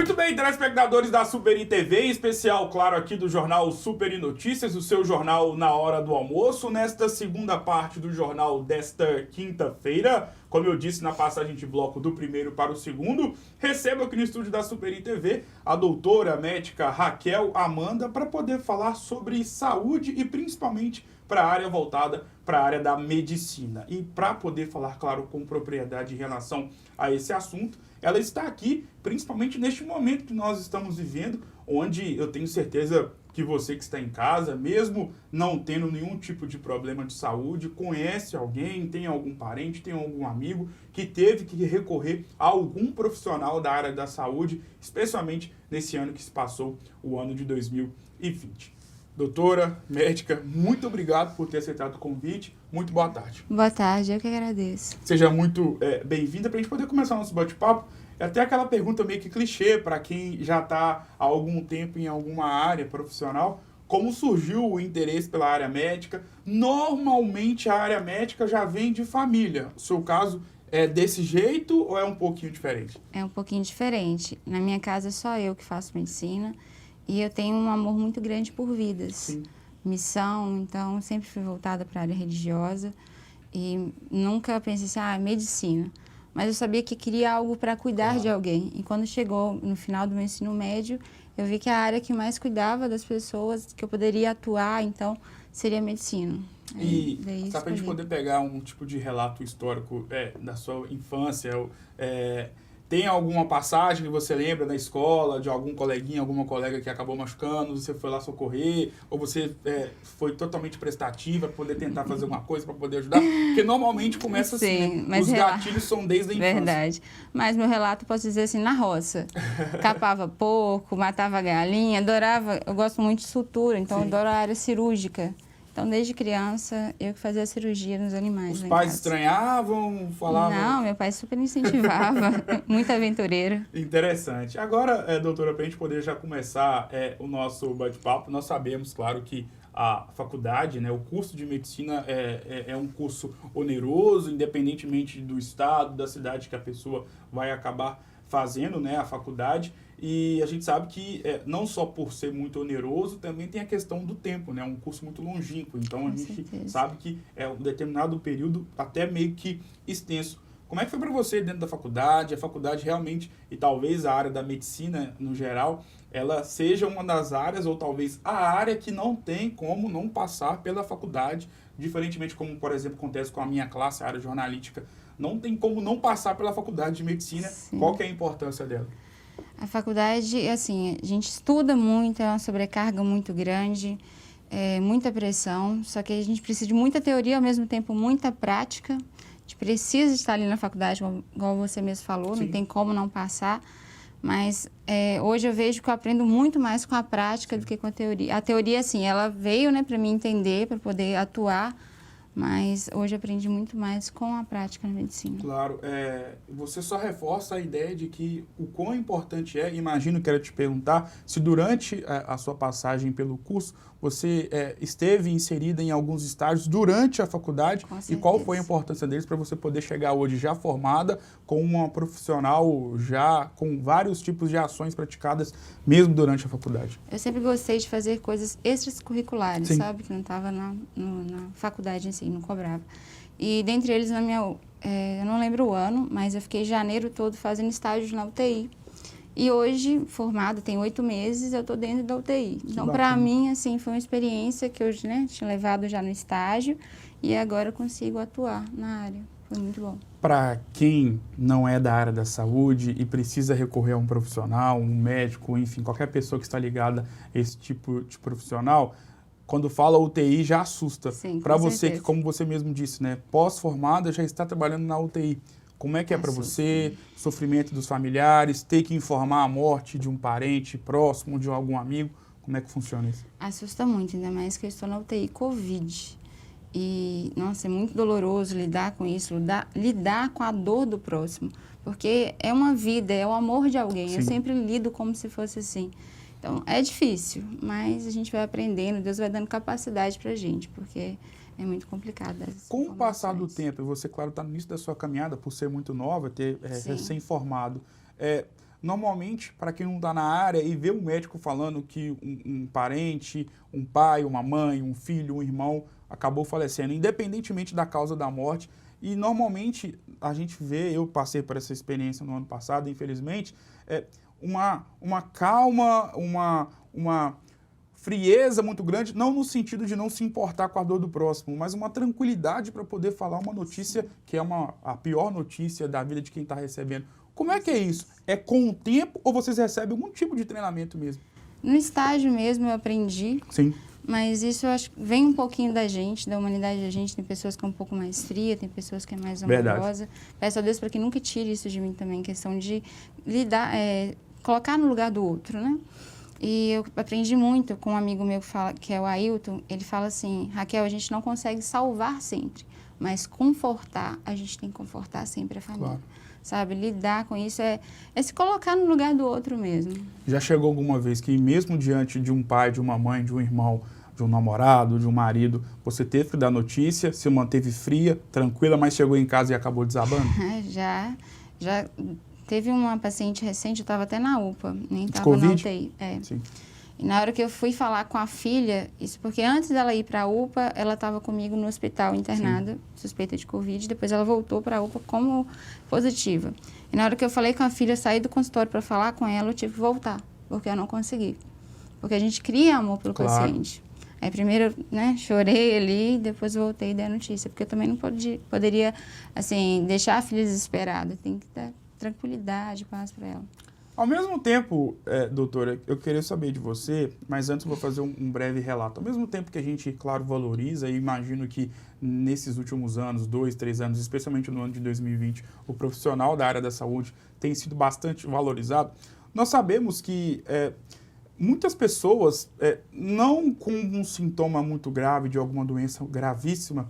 Muito bem, telespectadores da Superi TV, em especial, claro, aqui do jornal Superi Notícias, o seu jornal na hora do almoço, nesta segunda parte do jornal desta quinta-feira. Como eu disse na passagem de bloco do primeiro para o segundo, recebo aqui no estúdio da Superi TV a doutora médica Raquel Amanda para poder falar sobre saúde e principalmente para a área voltada para a área da medicina. E para poder falar, claro, com propriedade em relação a esse assunto, ela está aqui, principalmente neste momento que nós estamos vivendo, onde eu tenho certeza que você que está em casa, mesmo não tendo nenhum tipo de problema de saúde, conhece alguém, tem algum parente, tem algum amigo que teve que recorrer a algum profissional da área da saúde, especialmente nesse ano que se passou, o ano de 2020. Doutora, médica, muito obrigado por ter aceitado o convite. Muito boa tarde. Boa tarde, eu que agradeço. Seja muito bem-vinda para a gente poder começar o nosso bate-papo. É até aquela pergunta meio que clichê para quem já está há algum tempo em alguma área profissional. Como surgiu o interesse pela área médica? Normalmente a área médica já vem de família. O seu caso é desse jeito ou é um pouquinho diferente? É um pouquinho diferente. Na minha casa é só eu que faço medicina e eu tenho um amor muito grande por vidas. Sim. Missão, então sempre fui voltada para a área religiosa e nunca pensei assim, medicina. Mas eu sabia que queria algo para cuidar de alguém. E quando chegou no final do meu ensino médio, eu vi que a área que mais cuidava das pessoas, que eu poderia atuar, então, seria a medicina. E só para a gente poder pegar um tipo de relato histórico da sua infância, tem alguma passagem que você lembra da escola, de algum coleguinha, alguma colega que acabou machucando, você foi lá socorrer, ou você foi totalmente prestativa para poder tentar fazer uma coisa, para poder ajudar? Porque normalmente começa assim, né? Os gatilhos são desde a infância. Verdade. Mas meu relato, posso dizer assim, na roça. Capava porco, matava galinha, adorava, eu gosto muito de sutura, então eu adoro a área cirúrgica. Então, desde criança, eu que fazia cirurgia nos animais. Os pais estranhavam, falavam? Não, meu pai super incentivava, muito aventureiro. Interessante. Agora, doutora, para a gente poder já começar o nosso bate-papo, nós sabemos, claro, que a faculdade, né, o curso de medicina é um curso oneroso, independentemente do estado, da cidade que a pessoa vai acabar fazendo, né, a faculdade. E a gente sabe que não só por ser muito oneroso, também tem a questão do tempo, né? Um curso muito longínquo. Então, a gente sabe que é um determinado período até meio que extenso. Como é que foi para você dentro da faculdade? A faculdade realmente, e talvez a área da medicina no geral, ela seja uma das áreas, ou talvez a área que não tem como não passar pela faculdade, diferentemente como, por exemplo, acontece com a minha classe, a área jornalística, não tem como não passar pela faculdade de medicina. Sim. Qual que é a importância dela? A faculdade, assim, a gente estuda muito, é uma sobrecarga muito grande, muita pressão, só que a gente precisa de muita teoria, ao mesmo tempo muita prática. A gente precisa estar ali na faculdade, igual você mesmo falou, Sim. Não tem como não passar. Mas hoje eu vejo que eu aprendo muito mais com a prática do que com a teoria. A teoria, assim, ela veio, né, para mim entender, para poder atuar, mas hoje eu aprendi muito mais com a prática na medicina. Claro, você só reforça a ideia de que o quão importante imagino que era te perguntar, se durante a sua passagem pelo curso, você esteve inserida em alguns estágios durante a faculdade e qual foi a importância deles para você poder chegar hoje já formada, com uma profissional já com vários tipos de ações praticadas mesmo durante a faculdade? Eu sempre gostei de fazer coisas extracurriculares, Sim. Sabe? Que não estava na faculdade em si, não cobrava. E dentre eles, eu não lembro o ano, mas eu fiquei janeiro todo fazendo estágio na UTI. E hoje, formada, tem 8 meses, eu estou dentro da UTI. Então, para mim, assim, foi uma experiência que eu tinha levado já no estágio e agora eu consigo atuar na área. Foi muito bom. Para quem não é da área da saúde e precisa recorrer a um profissional, um médico, enfim, qualquer pessoa que está ligada a esse tipo de profissional, quando fala UTI já assusta. Para você que, como você mesmo disse, né, pós-formada já está trabalhando na UTI. Como é que é para você, sofrimento dos familiares, ter que informar a morte de um parente próximo, de algum amigo? Como é que funciona isso? Assusta muito, ainda mais que eu estou na UTI Covid. E, nossa, é muito doloroso lidar com isso, lidar com a dor do próximo. Porque é uma vida, é o amor de alguém. Sim. Eu sempre lido como se fosse assim. Então, é difícil, mas a gente vai aprendendo, Deus vai dando capacidade pra gente, porque é muito complicado. Com o passar do tempo, e você, claro, está no início da sua caminhada, por ser muito nova, ter recém-formado, Normalmente, para quem não está na área e vê um médico falando que um parente, um pai, uma mãe, um filho, um irmão acabou falecendo, independentemente da causa da morte, e normalmente a gente vê, eu passei por essa experiência no ano passado, infelizmente, uma calma, uma frieza muito grande, não no sentido de não se importar com a dor do próximo, mas uma tranquilidade para poder falar uma notícia que é a pior notícia da vida de quem está recebendo. Como é que é isso? É com o tempo ou vocês recebem algum tipo de treinamento mesmo? No estágio mesmo eu aprendi. Sim. Mas isso eu acho que vem um pouquinho da gente, da humanidade da gente. Tem pessoas que é um pouco mais fria, tem pessoas que é mais amorosa. Peço a Deus para que nunca tire isso de mim também, questão de lidar, colocar no lugar do outro, né? E eu aprendi muito com um amigo meu que é o Ailton. Ele fala assim: Raquel, a gente não consegue salvar sempre, mas confortar, a gente tem que confortar sempre a família. Claro. Sabe, lidar com isso é se colocar no lugar do outro mesmo. Já chegou alguma vez que mesmo diante de um pai, de uma mãe, de um irmão, de um namorado, de um marido, você teve que dar notícia, se manteve fria, tranquila, mas chegou em casa e acabou desabando? Já teve uma paciente recente, eu estava até na UPA, nem estava na UTI. Sim. E na hora que eu fui falar com a filha, isso porque antes dela ir para a UPA, ela estava comigo no hospital internada, suspeita de Covid, depois ela voltou para a UPA como positiva. E na hora que eu falei com a filha, saí do consultório para falar com ela, eu tive que voltar, porque eu não consegui. Porque a gente cria amor pelo paciente. Aí primeiro, chorei ali, depois voltei e dei a notícia, porque eu também não poderia, assim, deixar a filha desesperada, tem que dar tranquilidade, paz para ela. Ao mesmo tempo, doutora, eu queria saber de você, mas antes eu vou fazer um breve relato. Ao mesmo tempo que a gente, claro, valoriza, e imagino que nesses últimos anos, 2, 3 anos, especialmente no ano de 2020, o profissional da área da saúde tem sido bastante valorizado, nós sabemos que muitas pessoas, não com um sintoma muito grave de alguma doença gravíssima,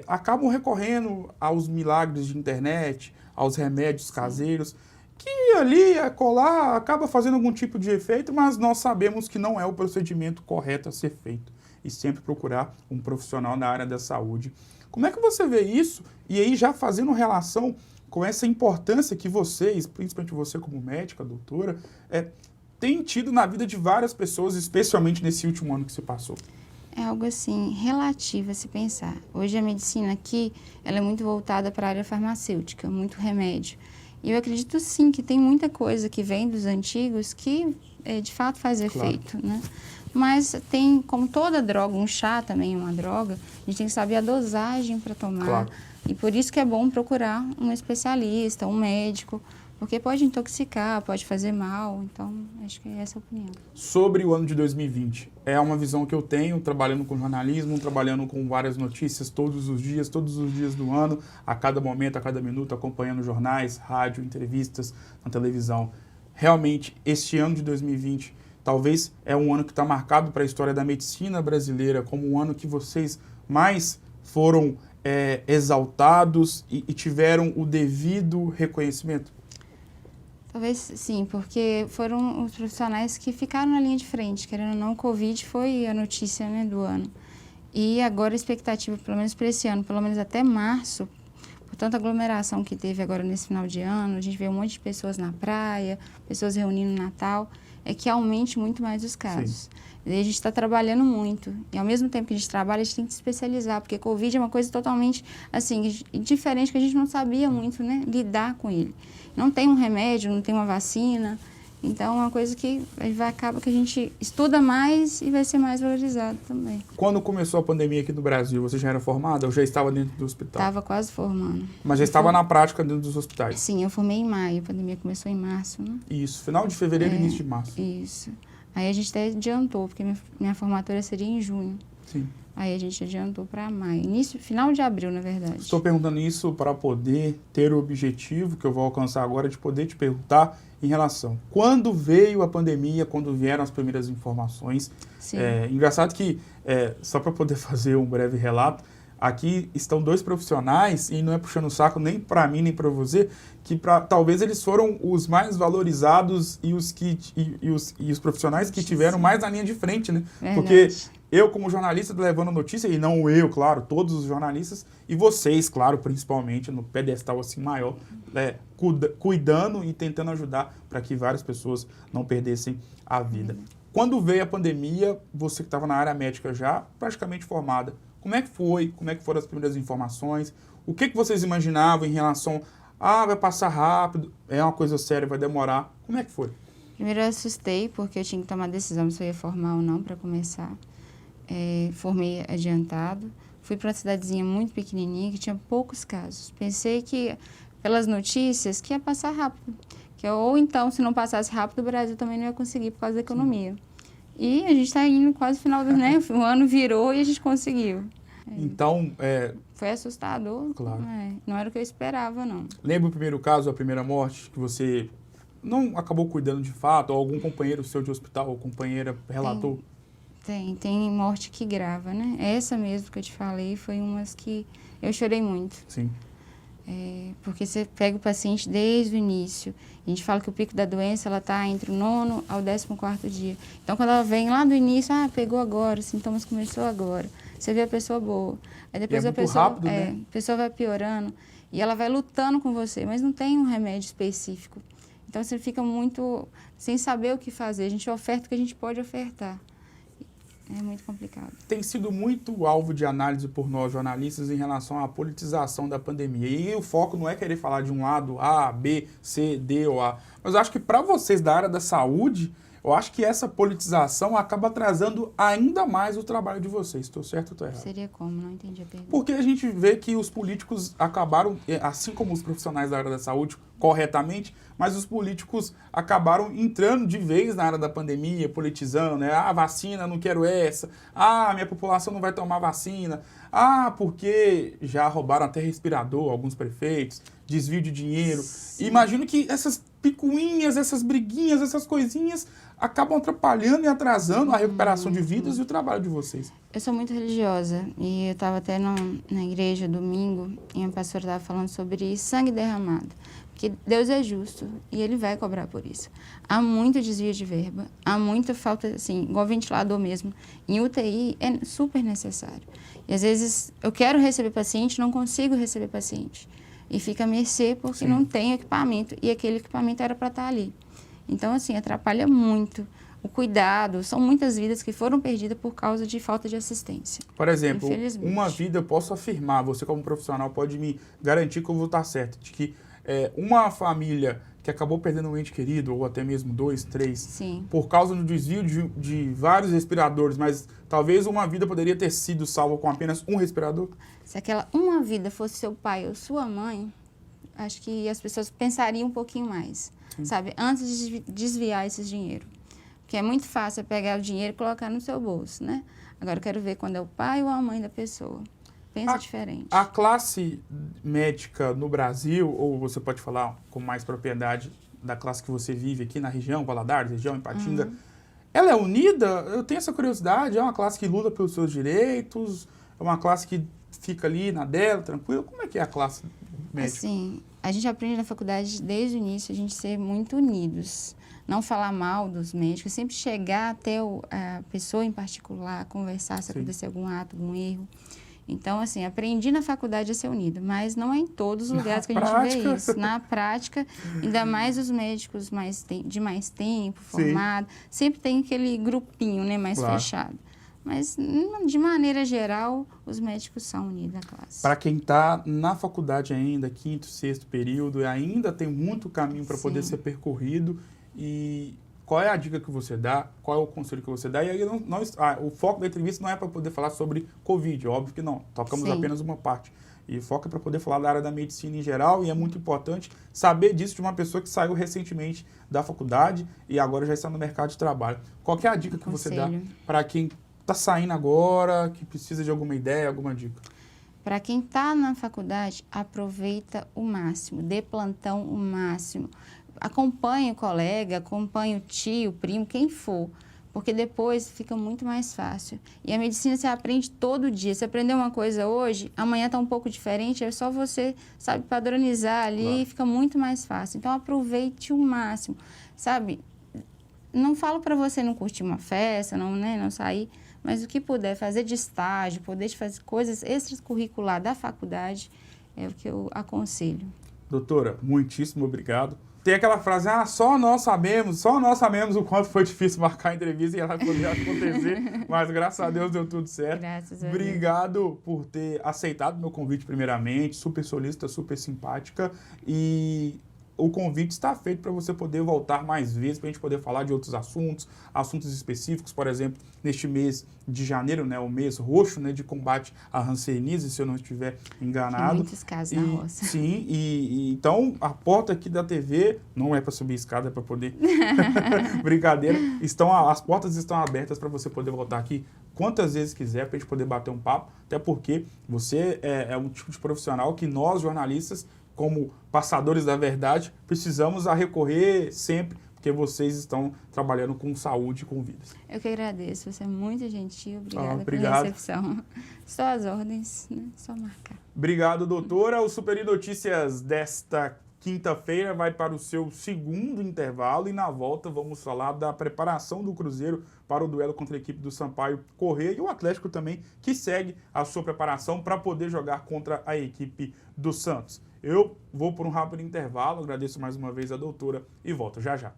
acabam recorrendo aos milagres de internet, aos remédios caseiros, que ali, acolá, acaba fazendo algum tipo de efeito, mas nós sabemos que não é o procedimento correto a ser feito. E sempre procurar um profissional na área da saúde. Como é que você vê isso? E aí já fazendo relação com essa importância que vocês, principalmente você como médica, doutora, tem tido na vida de várias pessoas, especialmente nesse último ano que se passou. É algo assim, relativo a se pensar. Hoje a medicina aqui, ela é muito voltada para a área farmacêutica, muito remédio. E eu acredito sim que tem muita coisa que vem dos antigos que de fato faz efeito, né? Mas tem, como toda droga, um chá também é uma droga, a gente tem que saber a dosagem para tomar. Claro. E por isso que é bom procurar um especialista, um médico, porque pode intoxicar, pode fazer mal. Então, acho que é essa a opinião. Sobre o ano de 2020, é uma visão que eu tenho, trabalhando com jornalismo, trabalhando com várias notícias todos os dias do ano, a cada momento, a cada minuto, acompanhando jornais, rádio, entrevistas na televisão. Realmente, este ano de 2020, talvez é um ano que está marcado para a história da medicina brasileira, como um ano que vocês mais foram exaltados e tiveram o devido reconhecimento. Talvez sim, porque foram os profissionais que ficaram na linha de frente, querendo ou não, o Covid foi a notícia do ano. E agora a expectativa, pelo menos para esse ano, pelo menos até março, por tanta aglomeração que teve agora nesse final de ano, a gente vê um monte de pessoas na praia, pessoas reunindo no Natal, é que aumente muito mais os casos. E a gente está trabalhando muito. E ao mesmo tempo que a gente trabalha, a gente tem que se especializar, porque Covid é uma coisa totalmente assim, diferente, que a gente não sabia muito, lidar com ele. Não tem um remédio, não tem uma vacina. Então, é uma coisa que acaba que a gente estuda mais e vai ser mais valorizado também. Quando começou a pandemia aqui no Brasil, você já era formada ou já estava dentro do hospital? Estava quase formando. Mas já estava na prática dentro dos hospitais? Sim, eu formei em maio, a pandemia começou em março. Isso, final de fevereiro e início de março. Isso. Aí a gente até adiantou, porque minha formatura seria em junho. Sim. Aí a gente adiantou para maio, final de abril, na verdade. Estou perguntando isso para poder ter o objetivo que eu vou alcançar agora de poder te perguntar em relação. Quando veio a pandemia, quando vieram as primeiras informações? Sim. Engraçado que, só para poder fazer um breve relato, aqui estão 2 profissionais, e não é puxando o saco nem para mim nem para você, que talvez eles foram os mais valorizados e os profissionais que tiveram mais na linha de frente, né? Verdade. Porque eu, como jornalista, levando notícia, e não eu, claro, todos os jornalistas, e vocês, claro, principalmente, no pedestal assim maior, cuidando e tentando ajudar para que várias pessoas não perdessem a vida. Quando veio a pandemia, você que estava na área médica já praticamente formada, como é que foi? Como é que foram as primeiras informações? O que vocês imaginavam em relação vai passar rápido, é uma coisa séria, vai demorar? Como é que foi? Primeiro eu assustei, porque eu tinha que tomar decisão se eu ia formar ou não para começar. Formei adiantado. Fui para uma cidadezinha muito pequenininha, que tinha poucos casos. Pensei que, pelas notícias, que ia passar rápido. Ou então, se não passasse rápido, o Brasil também não ia conseguir por causa da economia. E a gente está indo quase no final do ano, o ano virou e a gente conseguiu. Então, foi assustador. Claro. Não era o que eu esperava, não. Lembra o primeiro caso, a primeira morte, que você não acabou cuidando de fato, ou algum companheiro seu de hospital, ou companheira relatou? Tem morte que grava, né? Essa mesmo que eu te falei foi umas que eu chorei muito. Sim. Porque você pega o paciente desde o início. A gente fala que o pico da doença ela está entre o 9º ao 14º dia. Então, quando ela vem lá do início, pegou agora, os sintomas começou agora. Você vê a pessoa boa. Aí depois é a muito rápido, né? A pessoa vai piorando e ela vai lutando com você, mas não tem um remédio específico. Então, você fica muito sem saber o que fazer. A gente oferta o que a gente pode ofertar. É muito complicado. Tem sido muito alvo de análise por nós, jornalistas, em relação à politização da pandemia. E o foco não é querer falar de um lado A, B, C, D ou A. Mas eu acho que para vocês da área da saúde, eu acho que essa politização acaba atrasando ainda mais o trabalho de vocês. Estou certo ou estou errado? Seria como? Não entendi a pergunta. Porque a gente vê que os políticos acabaram, assim como os profissionais da área da saúde, corretamente, mas os políticos acabaram entrando de vez na área da pandemia, politizando, né? Vacina, não quero essa. Minha população não vai tomar vacina. Porque já roubaram até respirador, alguns prefeitos, desvio de dinheiro. Imagino que essas picuinhas, essas briguinhas, essas coisinhas acabam atrapalhando e atrasando a recuperação de vidas e o trabalho de vocês. Eu sou muito religiosa e eu estava até na igreja domingo e a pastora estava falando sobre sangue derramado. Porque Deus é justo e Ele vai cobrar por isso. Há muito desvio de verba, há muita falta, assim, igual ventilador mesmo. Em UTI é super necessário. E às vezes eu quero receber paciente, não consigo receber paciente. E fica a mercê porque não tem equipamento. E aquele equipamento era para estar ali. Então, assim, atrapalha muito o cuidado. São muitas vidas que foram perdidas por causa de falta de assistência. Por exemplo, uma vida, eu posso afirmar, você como profissional pode me garantir que eu vou estar certo, de que uma família que acabou perdendo um ente querido, ou até mesmo 2, 3, Sim. por causa do desvio de vários respiradores, mas talvez uma vida poderia ter sido salva com apenas um respirador? Se aquela uma vida fosse seu pai ou sua mãe, acho que as pessoas pensariam um pouquinho mais, sabe? Antes de desviar esse dinheiro. Porque é muito fácil pegar o dinheiro e colocar no seu bolso, né? Agora eu quero ver quando é o pai ou a mãe da pessoa. Pensa diferente. A classe médica no Brasil, ou você pode falar com mais propriedade da classe que você vive aqui na região, Valadares, região Ipatinga, ela é unida? Eu tenho essa curiosidade, é uma classe que luta pelos seus direitos, é uma classe que fica ali na dela, tranquila? Como é que é a classe médica? Assim, a gente aprende na faculdade desde o início a gente ser muito unidos. Não falar mal dos médicos, sempre chegar até a pessoa em particular, conversar se acontecer algum ato, algum erro. Então, assim, aprendi na faculdade a ser unida, mas não é em todos os lugares que a gente vê isso. Na prática, ainda mais os médicos de mais tempo, formados, sempre tem aquele grupinho, né, mais fechado. Mas, de maneira geral, os médicos são unidos na classe. Para quem está na faculdade ainda, 5º, 6º período, ainda tem muito caminho para poder ser percorrido. E qual é a dica que você dá? Qual é o conselho que você dá? E aí o foco da entrevista não é para poder falar sobre Covid, óbvio que não. Tocamos apenas uma parte. E o foco é para poder falar da área da medicina em geral, e é muito importante saber disso de uma pessoa que saiu recentemente da faculdade e agora já está no mercado de trabalho. Qual que é a dica que você dá para quem está saindo agora, que precisa de alguma ideia, alguma dica? Para quem está na faculdade, aproveita o máximo, dê plantão o máximo. Acompanhe o colega, acompanhe o tio, o primo, quem for, porque depois fica muito mais fácil. E a medicina você aprende todo dia. Você aprendeu uma coisa hoje, amanhã está um pouco diferente, é só você, sabe, padronizar ali e fica muito mais fácil. Então, aproveite o máximo, sabe? Não falo para você não curtir uma festa, não sair, mas o que puder fazer de estágio, poder fazer coisas extracurricular da faculdade, é o que eu aconselho. Doutora, muitíssimo obrigado. Tem aquela frase, só nós sabemos o quanto foi difícil marcar a entrevista e ela poder acontecer, mas graças a Deus deu tudo certo. Graças a Deus. Obrigado por ter aceitado meu convite primeiramente, super solícita, super simpática, e o convite está feito para você poder voltar mais vezes, para a gente poder falar de outros assuntos específicos, por exemplo, neste mês de janeiro, né, o mês roxo, né, de combate à hanseníase, se eu não estiver enganado. Tem muitos casos na roça. Sim, então a porta aqui da TV não é para subir escada, é para poder... Brincadeira. As portas estão abertas para você poder voltar aqui quantas vezes quiser, para a gente poder bater um papo, até porque você é um tipo de profissional que nós, jornalistas, como passadores da verdade, precisamos recorrer sempre, porque vocês estão trabalhando com saúde e com vidas. Eu que agradeço, você é muito gentil, obrigada obrigado. pela recepção. Só as ordens, né? Só marcar. Obrigado, doutora. O Super Notícias desta quinta-feira vai para o seu segundo intervalo e na volta vamos falar da preparação do Cruzeiro para o duelo contra a equipe do Sampaio Corrêa e o Atlético também, que segue a sua preparação para poder jogar contra a equipe do Santos. Eu vou por um rápido intervalo, agradeço mais uma vez a doutora e volto já já.